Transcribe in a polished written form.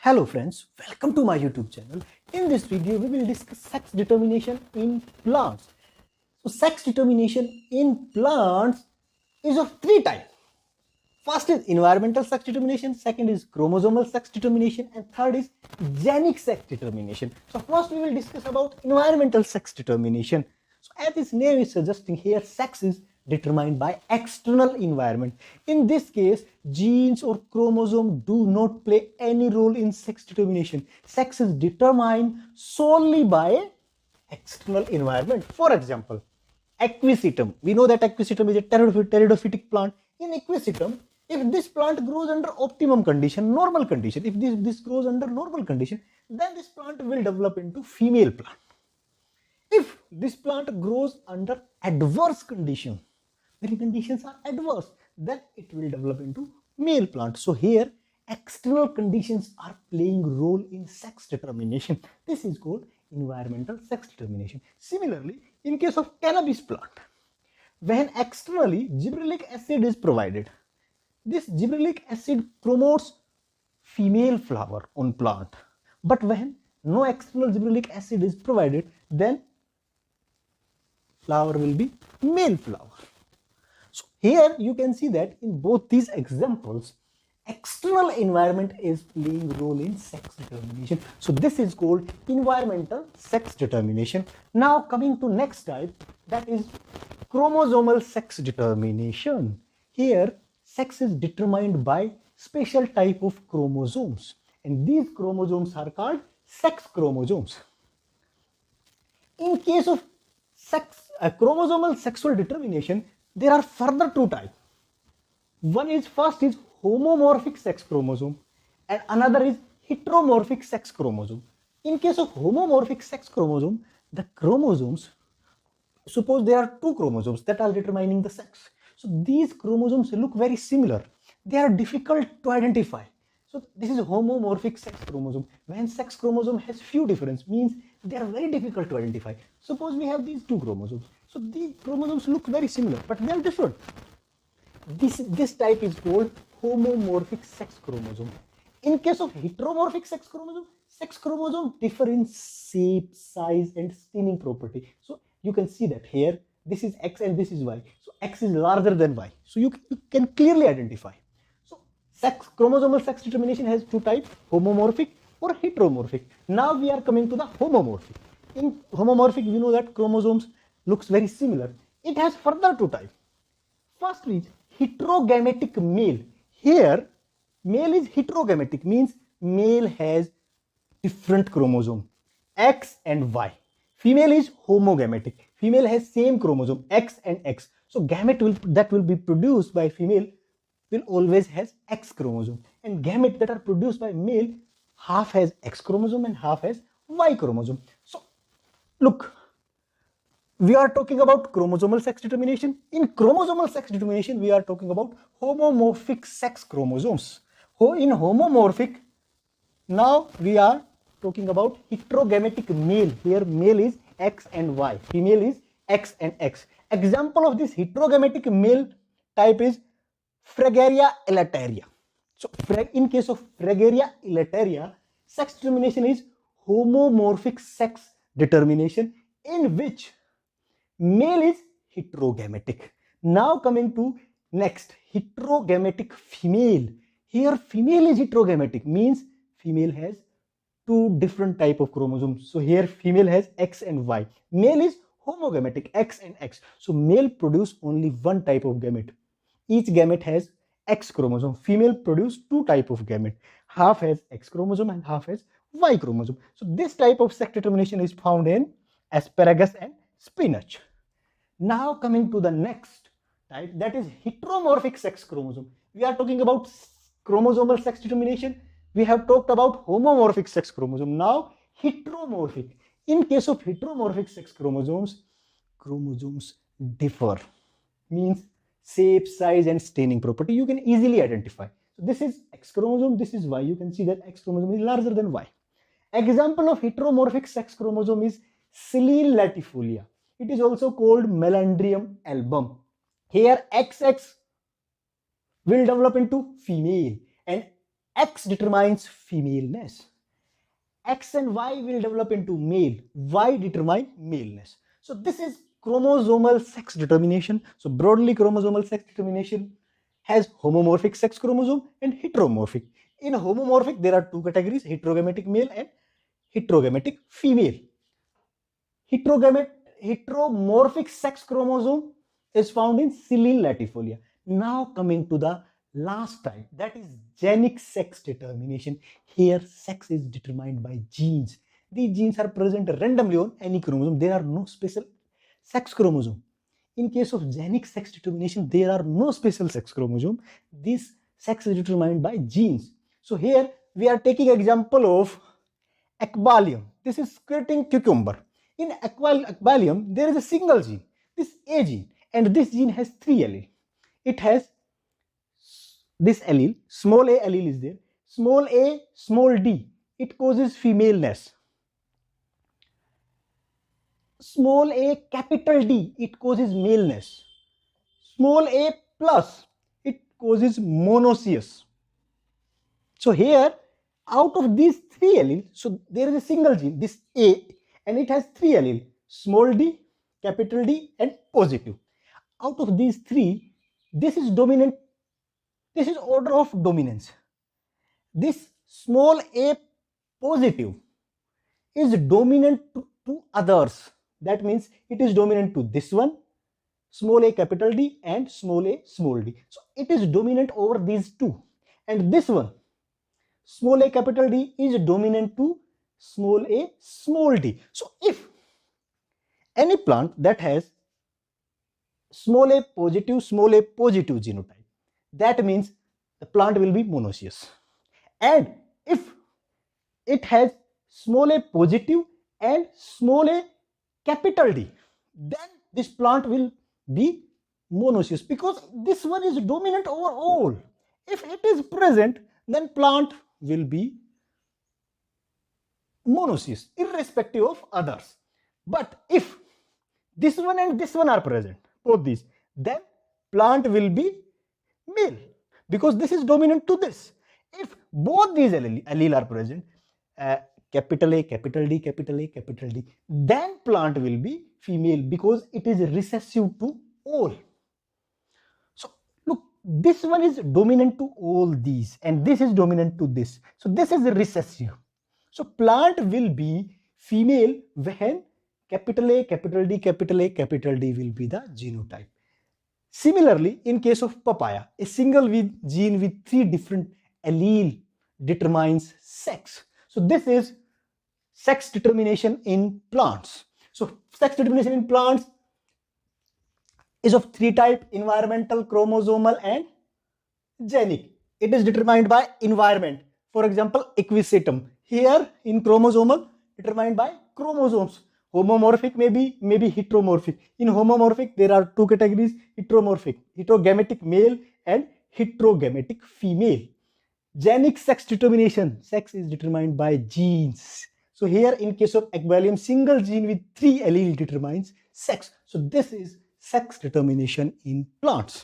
Hello friends, welcome to my YouTube channel. In this video, we will discuss sex determination in plants. So sex determination in plants is of three types. First is environmental sex determination, second is chromosomal sex determination, and third is genic sex determination. So first we will discuss about environmental sex determination. So as its name is suggesting here, sex is determined by external environment. In this case, genes or chromosome do not play any role in sex determination. Sex is determined solely by external environment. For example, equisetum. We know that equisetum is a pteridophytic plant. In equisetum, if this plant grows under optimum condition, normal condition, if this grows under normal condition, then this plant will develop into female plant. If this plant grows under adverse condition, when conditions are adverse, then it will develop into male plant. So here, external conditions are playing role in sex determination. This is called environmental sex determination. Similarly, in case of cannabis plant, when externally gibberellic acid is provided, this gibberellic acid promotes female flower on plant. But when no external gibberellic acid is provided, then flower will be male flower. So here you can see that in both these examples, external environment is playing role in sex determination. So this is called environmental sex determination. Now coming to next type, that is chromosomal sex determination. Here sex is determined by special type of chromosomes, and these chromosomes are called sex chromosomes. In case of chromosomal sexual determination, there are further two types. First is homomorphic sex chromosome, and another is heteromorphic sex chromosome. In case of homomorphic sex chromosome, the chromosomes, suppose there are two chromosomes that are determining the sex. So these chromosomes look very similar. They are difficult to identify. So this is homomorphic sex chromosome. When sex chromosome has few difference, means they are very difficult to identify. Suppose we have these two chromosomes. So these chromosomes look very similar, but they are different. This type is called homomorphic sex chromosome. In case of heteromorphic sex chromosomes differ in shape, size, and staining property. So you can see that here, this is X and this is Y. So X is larger than Y. So you can clearly identify. So chromosomal sex determination has two types, homomorphic or heteromorphic. Now we are coming to the homomorphic. In homomorphic, we know that chromosomes looks very similar. It has further two types. First is heterogametic male. Here, male is heterogametic, means male has different chromosome, X and Y. Female is homogametic. Female has same chromosome, X and X. So gamete that will be produced by female will always has X chromosome. And gamete that are produced by male, half has X chromosome and half has Y chromosome. So look, we are talking about chromosomal sex determination. In chromosomal sex determination, we are talking about homomorphic sex chromosomes. In homomorphic, now we are talking about heterogametic male. Here male is X and Y, female is X and X. Example of this heterogametic male type is Fragaria elateria. So in case of Fragaria elateria, sex determination is homomorphic sex determination, in which male is heterogametic. Now coming to next, heterogametic female. Here female is heterogametic, means female has two different type of chromosomes. So here female has X and Y. Male is homogametic, X and X. So male produce only one type of gamete. Each gamete has X chromosome. Female produce two type of gamete. Half has X chromosome and half has Y chromosome. So this type of sex determination is found in asparagus and spinach. Now coming to the next type, that is heteromorphic sex chromosome. We are talking about chromosomal sex determination. We have talked about homomorphic sex chromosome. Now heteromorphic. In case of heteromorphic sex chromosomes differ, means shape, size, and staining property you can easily identify. So this is X chromosome, this is Y. You can see that X chromosome is larger than Y. Example of heteromorphic sex chromosome is Silene latifolia. It is also called Melandrium album. Here XX will develop into female and X determines femaleness. X and Y will develop into male. Y determine maleness. So this is chromosomal sex determination. So broadly, chromosomal sex determination has homomorphic sex chromosome and heteromorphic. In homomorphic, there are two categories: heterogametic male and heterogametic female. Heteromorphic sex chromosome is found in Silene latifolia. Now coming to the last type, that is genic sex determination. Here sex is determined by genes. These genes are present randomly on any chromosome. There are no special sex chromosome. In case of genic sex determination, there are no special sex chromosome. This sex is determined by genes. So here we are taking example of aquarium. This is skirting cucumber. In aquarium, there is a single gene, this A gene, and this gene has three alleles. It has this allele, small a allele is there, small a, small d, it causes femaleness. Small a, capital D, it causes maleness. Small a plus, it causes monoecious. So here, out of these three alleles, so there is a single gene, this A, and it has three alleles, small d, capital D, and positive. Out of these three, this is dominant. This is order of dominance. This small a positive is dominant to others. That means it is dominant to this one, small a capital D, and small a small d. So it is dominant over these two. And this one, small a capital D, is dominant to small a small d. So if any plant that has small a positive genotype, that means the plant will be monoecious. And if it has small a positive and small a capital D, then this plant will be monoecious, because this one is dominant over all. If it is present, then plant will be monoecious irrespective of others. But if this one and this one are present, both these, then plant will be male, because this is dominant to this. If both these allele are present, capital A, capital D, capital A, capital D, then plant will be female, because it is recessive to all. So look, this one is dominant to all these, and this is dominant to this. So this is recessive. So plant will be female when capital A, capital D, capital A, capital D will be the genotype. Similarly, in case of papaya, a single gene with three different alleles determines sex. So this is sex determination in plants. So sex determination in plants is of three types: environmental, chromosomal, and genic. It is determined by environment. For example, equisetum. Here in chromosomal, determined by chromosomes. Homomorphic may be heteromorphic. In homomorphic, there are two categories: heterogametic male and heterogametic female. Genic sex determination, sex is determined by genes. So here in case of aquarium, single gene with three alleles determines sex. So this is sex determination in plants.